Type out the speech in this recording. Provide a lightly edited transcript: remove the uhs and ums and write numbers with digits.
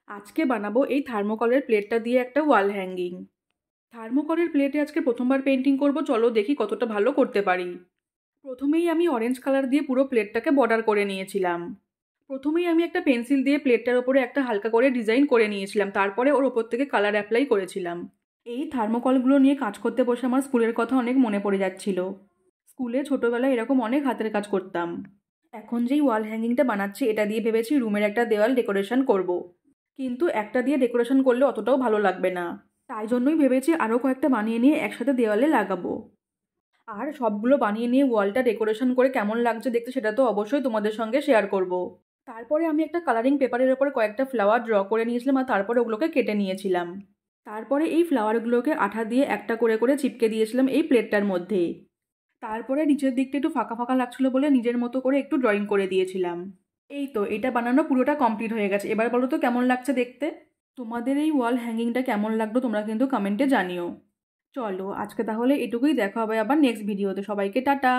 আজকে বানাবো এই থার্মোকলের প্লেটটা দিয়ে একটা ওয়াল হ্যাঙ্গিং। থার্মোকলের প্লেটে আজকে প্রথমবার পেন্টিং করব, চলো দেখি কতটা ভালো করতে পারি। প্রথমেই আমি অরেঞ্জ কালার দিয়ে পুরো প্লেটটাকে বর্ডার করে নিয়েছিলাম। প্রথমেই আমি একটা পেন্সিল দিয়ে প্লেটটার ওপরে একটা হালকা করে ডিজাইন করে নিয়েছিলাম, তারপরে ওর ওপর থেকে কালার অ্যাপ্লাই করেছিলাম। এই থার্মোকলগুলো নিয়ে কাজ করতে বসে আমার স্কুলের কথা অনেক মনে পড়ে যাচ্ছিল। স্কুলে ছোটোবেলায় এরকম অনেক হাতের কাজ করতাম। এখন যেই ওয়াল হ্যাঙ্গিংটা বানাচ্ছি এটা দিয়ে ভেবেছি রুমের একটা দেওয়াল ডেকোরেশন করব। কিন্তু একটা দিয়ে ডেকোরেশন করলে অতটাও ভালো লাগবে না, তাই জন্যই ভেবেছি আরও কয়েকটা বানিয়ে নিয়ে একসাথে দেওয়ালে লাগাবো। আর সবগুলো বানিয়ে নিয়ে ওয়ালটা ডেকোরেশন করে কেমন লাগছে দেখতে সেটা তো অবশ্যই তোমাদের সঙ্গে শেয়ার করব। তারপরে আমি একটা কালারিং পেপারের ওপর কয়েকটা ফ্লাওয়ার ড্র করে নিয়েছিলাম আর তারপরে ওগুলোকে কেটে নিয়েছিলাম। তারপরে এই ফ্লাওয়ারগুলোকে আঠা দিয়ে একটা করে করে চিপকে দিয়েছিলাম এই প্লেটটার মধ্যে। তারপরে নিচের দিকটা একটু ফাঁকা ফাঁকা লাগছিল বলে নিজের মতো করে একটু ড্রয়িং করে দিয়েছিলাম। এই তো এটা বানানো পুরোটা কমপ্লিট হয়ে গেছে। এবার বলো তো কেমন লাগছে দেখতে। তোমাদের এই ওয়াল হ্যাঙ্গিংটা কেমন লাগলো তোমরা কিন্তু কমেন্টে জানিও। চলো আজকে তাহলে এটুকুই, দেখা হবে আবার নেক্সট ভিডিওতে। সবাইকে টাটা।